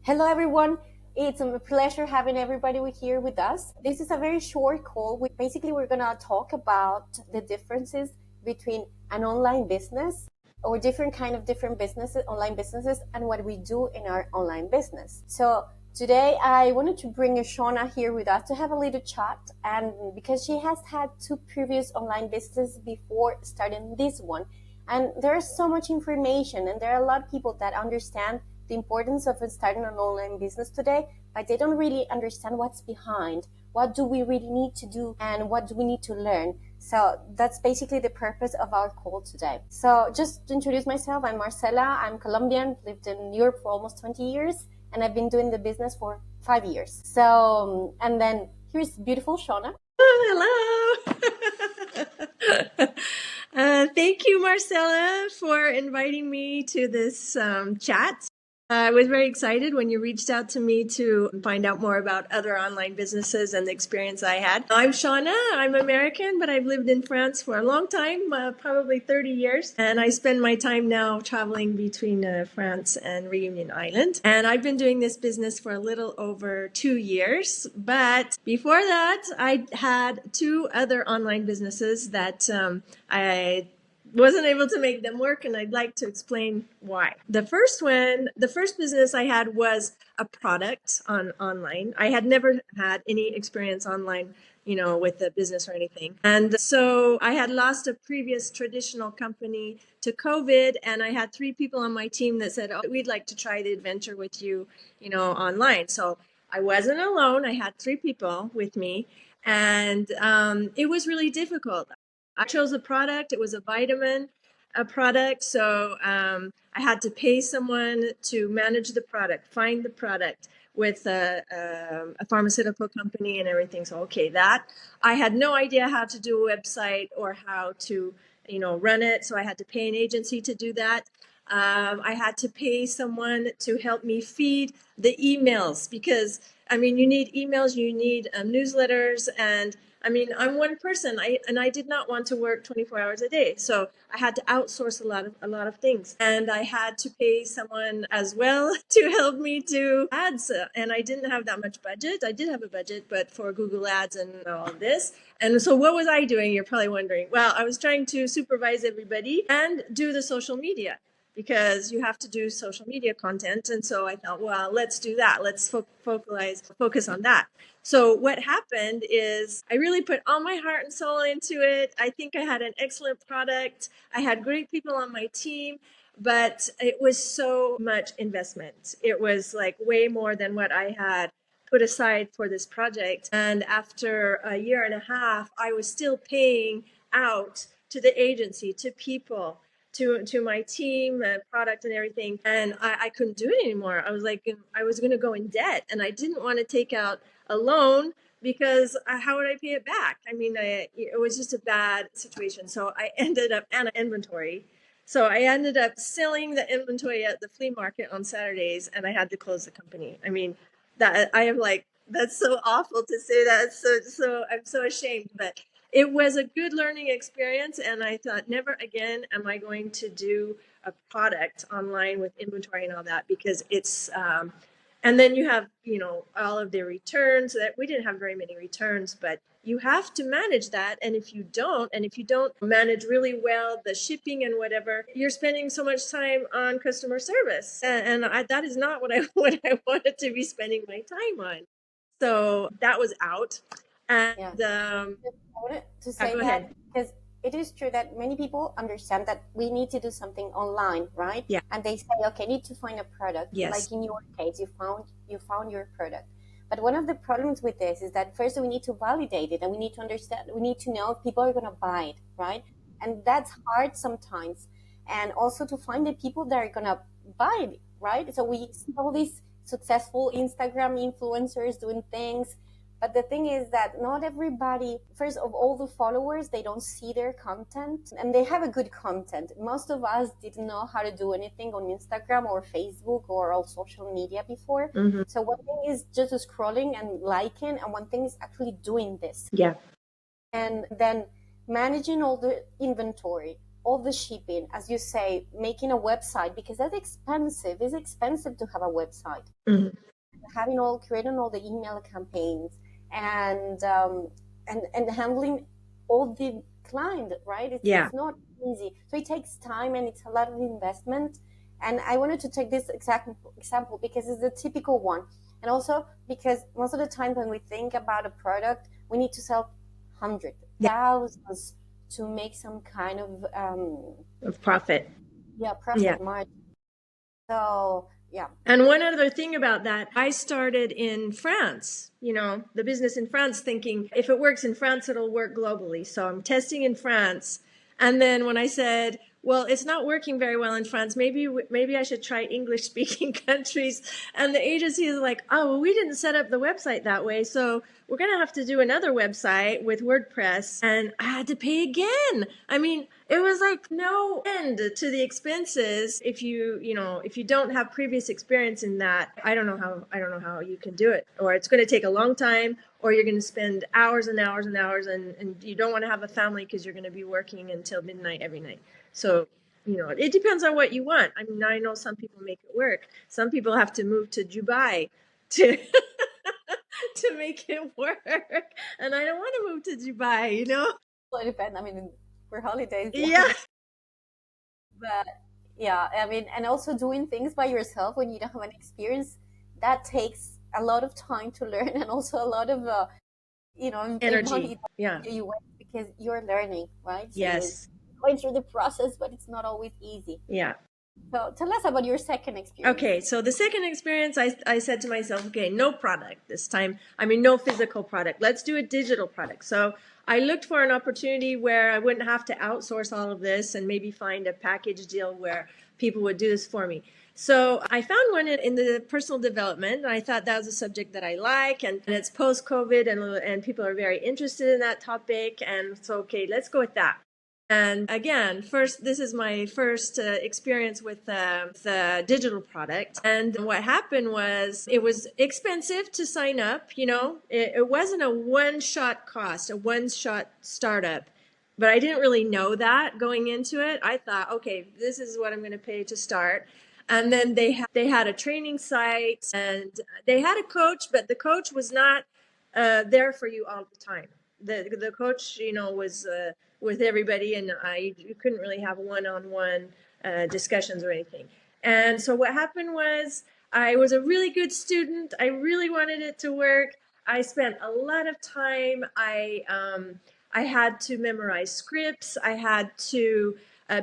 Hello, everyone. It's a pleasure having everybody here with us. This is a very short call. Basically, we're going to talk about the differences between an online business or different businesses, online businesses, and what we do in our online business. So today I wanted to bring Shauna here with us to have a little chat, and because she has had two previous online businesses before starting this one, and there's so much information, and there are a lot of people that understand the importance of starting an online business today, but they don't really understand what's behind. What do we really need to do and what do we need to learn? So that's basically the purpose of our call today. So just to introduce myself, I'm Marcela. I'm Colombian, lived in Europe for almost 20 years, and I've been doing the business for 5 years. So, and then here's beautiful Shauna. Hello. Thank you, Marcela, for inviting me to this chat. I was very excited when you reached out to me to find out more about other online businesses and the experience I had. I'm Shauna. I'm American, but I've lived in France for a long time, probably 30 years. And I spend my time now traveling between France and Reunion Island. And I've been doing this business for a little over 2 years. But before that, I had two other online businesses that I wasn't able to make them work, and I'd like to explain why. The first business I had was a product online. I had never had any experience online, with a business or anything. And so I had lost a previous traditional company to COVID, and I had three people on my team that said, "Oh, we'd like to try the adventure with you, online." So I wasn't alone. I had three people with me, and it was really difficult. I chose a product. It was a vitamin product. So I had to pay someone to manage the product, find the product with a pharmaceutical company and everything. So, okay, that I had no idea how to do a website or how to, run it. So I had to pay an agency to do that. I had to pay someone to help me feed the emails because, you need emails, you need newsletters, and I'm one person. I did not want to work 24 hours a day, so I had to outsource a lot of things, and I had to pay someone as well to help me do ads. And I didn't have that much budget. I did have a budget, but for Google Ads and all of this. And so, what was I doing? You're probably wondering. Well, I was trying to supervise everybody and do the social media because you have to do social media content. And so I thought, well, let's do that. Let's focus on that. So what happened is I really put all my heart and soul into it. I think I had an excellent product. I had great people on my team, but it was so much investment. It was like way more than what I had put aside for this project. And after a year and a half, I was still paying out to the agency, to people, to my team, product and everything. And I couldn't do it anymore. I was like, I was going to go in debt, and I didn't want to take out a loan because how would I pay it back? It was just a bad situation. So I ended up on inventory. So I ended up selling the inventory at the flea market on Saturdays, and I had to close the company. That I am like, that's so awful to say that. So I'm so ashamed, but it was a good learning experience, and I thought never again am I going to do a product online with inventory and all that because it's and then you have all of the returns. That we didn't have very many returns, but you have to manage that. And if you don't manage really well the shipping and whatever, you're spending so much time on customer service, and that is not what I what I wanted to be spending my time on. So that was out. And Yeah. I wanted to yeah, say go that ahead. because it is true that many people understand that we need to do something online, right? Yeah. And they say, okay, I need to find a product. Yes. Like in your case, you found your product. But one of the problems with this is that first we need to validate it, and we need to understand, we need to know if people are going to buy it, right? And that's hard sometimes. And also to find the people that are going to buy it, right? So we see all these successful Instagram influencers doing things, but the thing is that not everybody, first of all, the followers, they don't see their content, and they have a good content. Most of us didn't know how to do anything on Instagram or Facebook or all social media before. Hmm. So one thing is just scrolling and liking, and one thing is actually doing this. Yeah. And then managing all the inventory. all the shipping, as you say, making a website, because that's expensive. It's expensive to have a website. Mhm. Creating all the email campaigns, and and handling all the client, right? Yeah. It's not easy. So it takes time and it's a lot of investment. And I wanted to take this exact example because it's the typical one. And also because most of the time when we think about a product, we need to sell hundreds, Yeah. thousands to make some kind of Of profit. yeah, Yeah. profit margin. So yeah. And one other thing about that, I started in France, the business in France, thinking if it works in France, it'll work globally. So I'm testing in France. And then when I said, well, it's not working very well in France, maybe I should try English speaking countries. And the agency is like, oh, well, we didn't set up the website that way. So we're going to have to do another website with WordPress. And I had to pay again. I mean, it was like no end to the expenses. If you don't have previous experience in that, I don't know how you can do it. Or it's going to take a long time, or you're going to spend hours and hours and hours, and you don't want to have a family because you're going to be working until midnight every night. So, it depends on what you want. I mean, I know some people make it work. Some people have to move to Dubai to to make it work. And I don't want to move to Dubai. Well, it depends. I mean, for holidays, Yeah. yes. But yeah, I mean, and also doing things by yourself when you don't have an experience, that takes a lot of time to learn, and also a lot of Energy. money Yeah. that you waste because you're learning, right? So you're Yes. going through the process, but it's not always easy. Yeah. So tell us about your second experience. Okay, so the second experience, I said to myself, okay, no product this time. I mean, no physical product. Let's do a digital product. So I looked for an opportunity where I wouldn't have to outsource all of this and maybe find a package deal where people would do this for me. So I found one in the personal development, and I thought that was a subject that I like, and it's post-COVID, and people are very interested in that topic, and so okay, let's go with that. And again, this is my first experience with the digital product. And what happened was it was expensive to sign up. It wasn't a one-shot cost, a one-shot startup. But I didn't really know that going into it. I thought, okay, this is what I'm going to pay to start. And then they had a training site, and they had a coach, but the coach was not there for you all the time. The coach, was with everybody, and you couldn't really have one-on-one discussions or anything. And so what happened was I was a really good student. I really wanted it to work. I spent a lot of time. I had to memorize scripts. I had to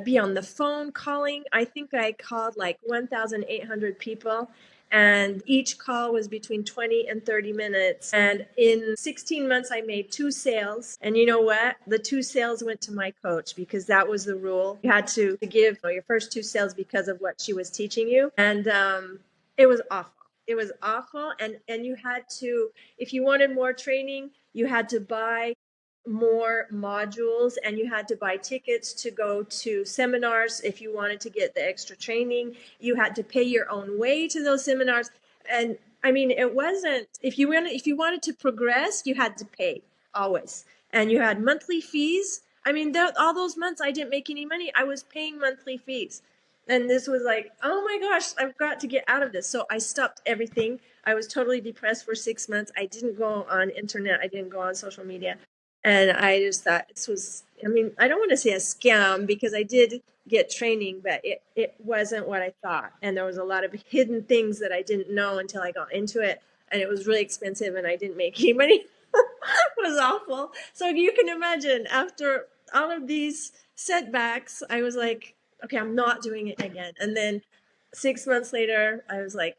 be on the phone calling. I think I called like 1,800 people, and each call was between 20 and 30 minutes. And in 16 months, I made 2 sales. And you know what? The 2 sales went to my coach because that was the rule. You had to give your first 2 sales because of what she was teaching you. And it was awful. It was awful. And you had to, if you wanted more training, you had to buy more modules, and you had to buy tickets to go to seminars if you wanted to get the extra training. You had to pay your own way to those seminars. And I mean, it wasn't, if you wanted to progress, you had to pay always. And you had monthly fees. I mean, all those months I didn't make any money. I was paying monthly fees. And this was like, oh my gosh, I've got to get out of this. So I stopped everything. I was totally depressed for 6 months. I didn't go on internet. I didn't go on social media. And I just thought this was, I mean, I don't want to say a scam because I did get training, but it wasn't what I thought. And there was a lot of hidden things that I didn't know until I got into it. And it was really expensive, and I didn't make any money. It was awful. So you can imagine, after all of these setbacks, I was like, okay, I'm not doing it again. And then 6 months later, I was like,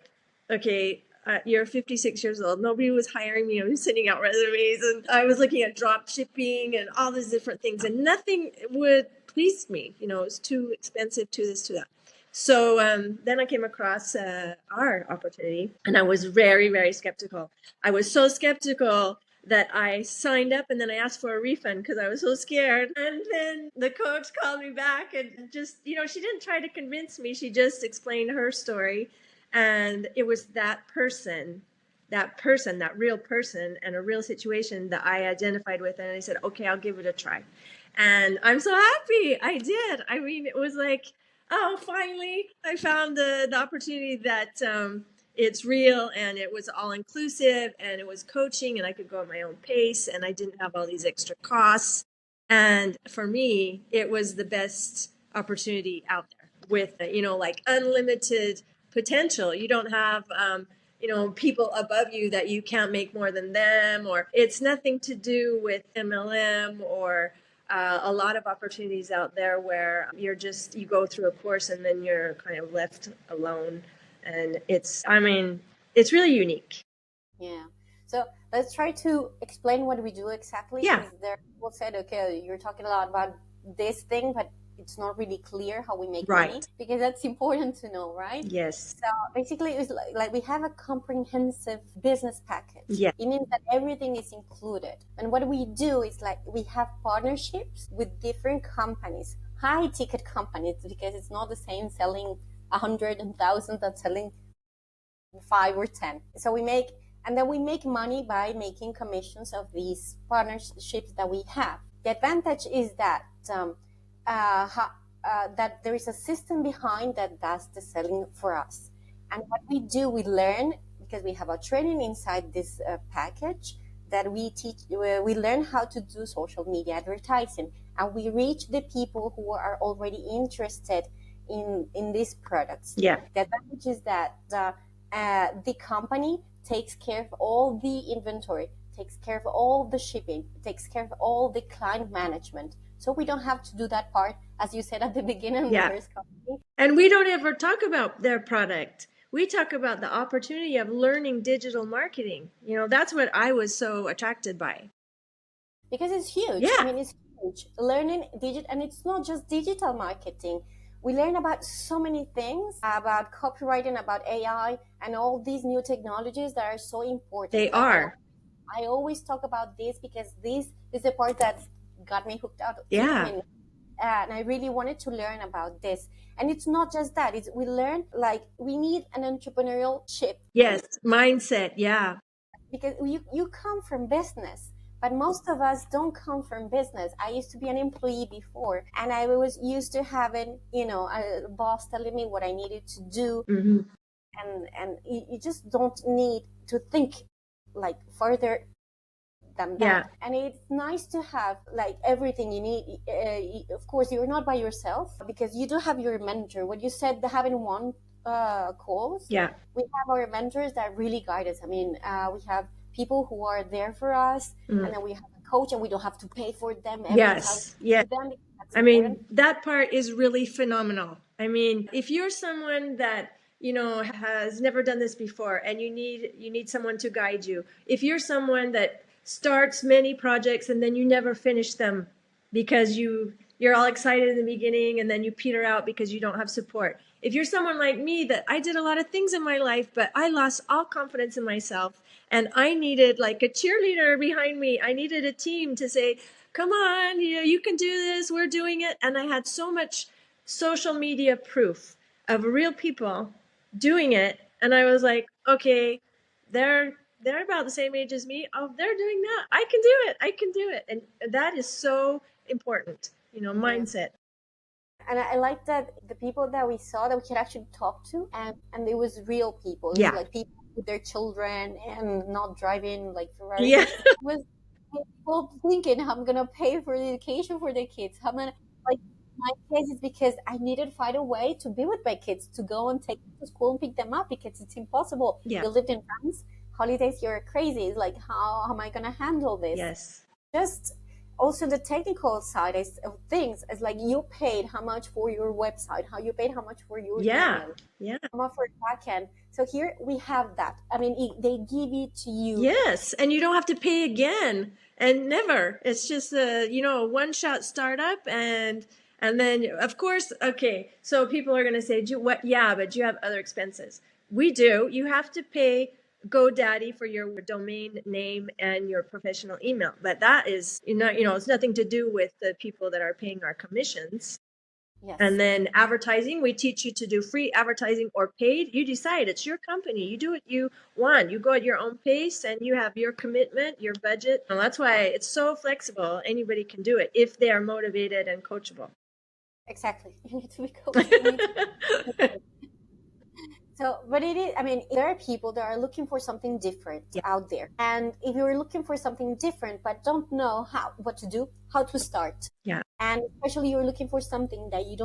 okay, you're 56 years old. Nobody was hiring me. I was sending out resumes, and I was looking at drop shipping and all these different things, and nothing would please me. It was too expensive, to this, to that. So then I came across our opportunity, and I was very, very skeptical. I was so skeptical that I signed up, and then I asked for a refund because I was so scared. And then the coach called me back, and just, she didn't try to convince me. She just explained her story. And it was that real person and a real situation that I identified with. And I said, okay, I'll give it a try. And I'm so happy I did. I mean, it was like, oh, finally, I found the opportunity that it's real and it was all inclusive and it was coaching and I could go at my own pace and I didn't have all these extra costs. And for me, it was the best opportunity out there with, like unlimited potential. You don't have, people above you that you can't make more than them, or it's nothing to do with MLM or a lot of opportunities out there where you go through a course and then you're kind of left alone. And it's really unique. Yeah. So let's try to explain what we do exactly, Yeah. because there people said, okay, you're talking a lot about this thing, but it's not really clear how we make money, Right. because that's important to know, right? Yes. So basically, it's like we have a comprehensive business package. Yeah. It means that everything is included. And what we do is like we have partnerships with different companies, high ticket companies, because it's not the same selling 100,000 that selling 5 or 10. So we make, and then we make money by making commissions of these partnerships that we have. The advantage is that that there is a system behind that does the selling for us. And what we do, we learn, because we have a training inside this package, that we teach. We learn how to do social media advertising, and we reach the people who are already interested in these products. Yeah. The advantage is that the company takes care of all the inventory, takes care of all the shipping, takes care of all the client management. So we don't have to do that part, as you said at the beginning of the Yeah. first company. And we don't ever talk about their product. We talk about the opportunity of learning digital marketing. That's what I was so attracted by. Because it's huge. I Yeah. mean, it's huge. Learning digital, and it's not just digital marketing. We learn about so many things about copywriting, about AI, and all these new technologies that are so important. They are. I always talk about this because this is the part that got me hooked out. Yeah. I mean, and I really wanted to learn about this. And it's not just that; it's we learn like we need an entrepreneurial shift. Yes. Mindset. Yeah. Because you come from business, but most of us don't come from business. I used to be an employee before, and I was used to having a boss telling me what I needed to do. Mm-hmm. And you just don't need to think like further than that. Yeah. And it's nice to have like everything you need. Of course, you're not by yourself, because you do have your mentor. What you said, the having one calls. Yeah. We have our mentors that really guide us. I mean, we have people who are there for us, and then we have a coach, and we don't have to pay for them every Yes. time. Yeah. Them, I mean, that part is really phenomenal. I mean, if you're someone that, has never done this before and you need someone to guide you. If you're someone that starts many projects and then you never finish them because you're all excited in the beginning and then you peter out because you don't have support. If you're someone like me, that I did a lot of things in my life, but I lost all confidence in myself and I needed like a cheerleader behind me. I needed a team to say, come on, you can do this. We're doing it. And I had so much social media proof of real people doing it. And I was like, okay, they're about the same age as me. Oh, they're doing that. I can do it. I can do it. And that is so important, mindset. And I like that the people that we saw that we could actually talk to, and it was real people. It Yeah. was like people with their children and not driving like Ferraris. Yeah. It was people thinking, I'm gonna pay for the education for their kids. I'm gonna, like, my case is because I needed to find a way to be with my kids, to go and take them to school and pick them up, because it's impossible. Yeah. We lived in France. Holidays, you're crazy. It's like, how am I gonna handle this? Yes. Just also the technical side of things is like you paid how much for your website, how you paid how much for your email, how much for backend. So here we have that. I mean, they give it to you. Yes, and you don't have to pay again, and never. It's just a one-shot startup, and then of course, okay. So people are going to say, "What? Yeah, but you have other expenses." We do. You have to pay GoDaddy for your domain name and your professional email, but that is it's nothing to do with the people that are paying our commissions. Yes. And then advertising, we teach you to do free advertising or paid. You decide, it's your company. You do what you want. You go at your own pace and you have your commitment, your budget. And that's why it's so flexible. Anybody can do it if they are motivated and coachable. Exactly. You need to be coached. You need to be. So, but it is, I mean, there are people that are looking for something different Yeah. out there. And if you're looking for something different, but don't know what to do, how to start, Yeah. and especially you're looking for something that you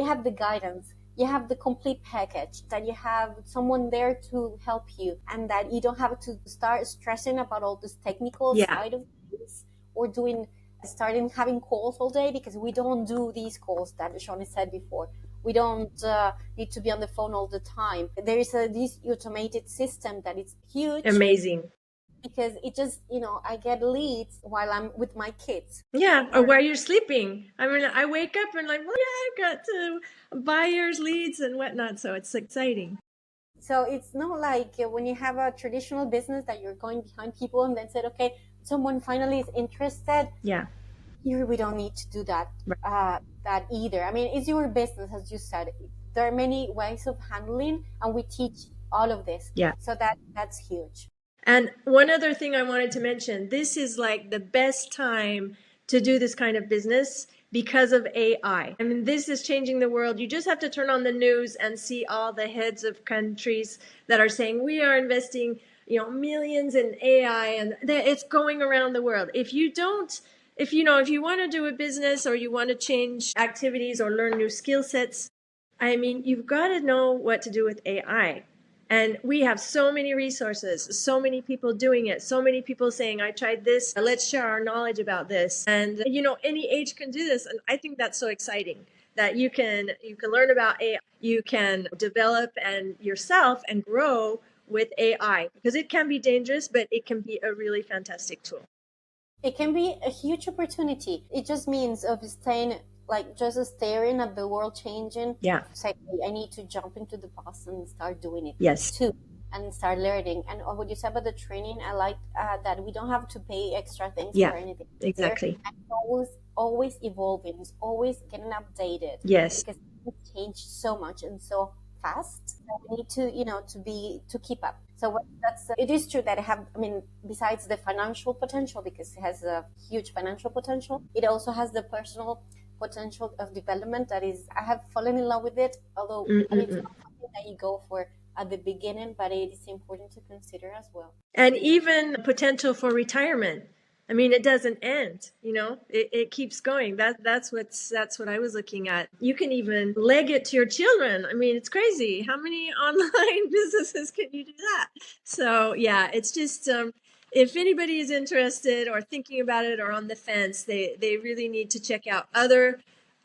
have the guidance, you have the complete package, that you have someone there to help you, and that you don't have to start stressing about all this technical Yeah. side of things, or starting having calls all day, because we don't do these calls that Shawnee said before. We don't need to be on the phone all the time. There is this automated system that is huge. Amazing. Because it just, I get leads while I'm with my kids. Yeah, or while you're sleeping. I mean, I wake up and like, well, yeah, I've got buyers, leads, and whatnot. So it's exciting. So it's not like when you have a traditional business that you're going behind people and then said, okay, someone finally is interested. Yeah. Here we don't need to do that. Right. That either. I mean, it's your business, as you said. There are many ways of handling, and we teach all of this. Yeah. So that's huge. And one other thing I wanted to mention, this is like the best time to do this kind of business because of AI. I mean, this is changing the world. You just have to turn on the news and see all the heads of countries that are saying we are investing, millions in AI, and it's going around the world. If you want to do a business or you want to change activities or learn new skill sets, I mean, you've got to know what to do with AI. And we have so many resources, so many people doing it, so many people saying, I tried this, let's share our knowledge about this. And, any age can do this. And I think that's so exciting that you can learn about AI, you can develop and yourself and grow with AI, because it can be dangerous, but it can be a really fantastic tool. It can be a huge opportunity. It just means of staying, like, just staring at the world changing. Yeah. Say, I need to jump into the bus and start doing it. Yes. Too, and start learning. And what you said about the training, I like that we don't have to pay extra things Yeah, for anything. exactly. And always evolving. It's always getting updated. Yes. Because it's changed so much and so fast that we need to keep up. So it is true that besides the financial potential, because it has a huge financial potential, it also has the personal potential of development. That is, I have fallen in love with it, although it's not something that you go for at the beginning, but it is important to consider as well. And even potential for retirement. I mean, it doesn't end, it keeps going. That's what I was looking at. You can even leg it to your children. I mean, it's crazy. How many online businesses can you do that? So yeah, it's just, if anybody is interested or thinking about it or on the fence, they really need to check out other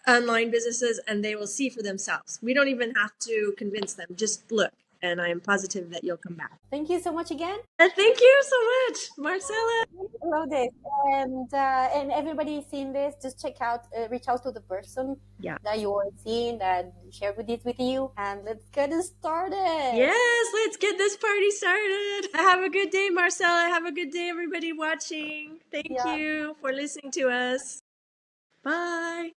online businesses, and they will see for themselves. We don't even have to convince them. Just look, and I am positive that you'll come back. Thank you so much again. Thank you so much, Marcela. I love this. And everybody seeing this, just reach out to the person that you're seeing, that shared this with you, and let's get it started. Yes, let's get this party started. Have a good day, Marcela. Have a good day, everybody watching. Thank you for listening to us. Bye.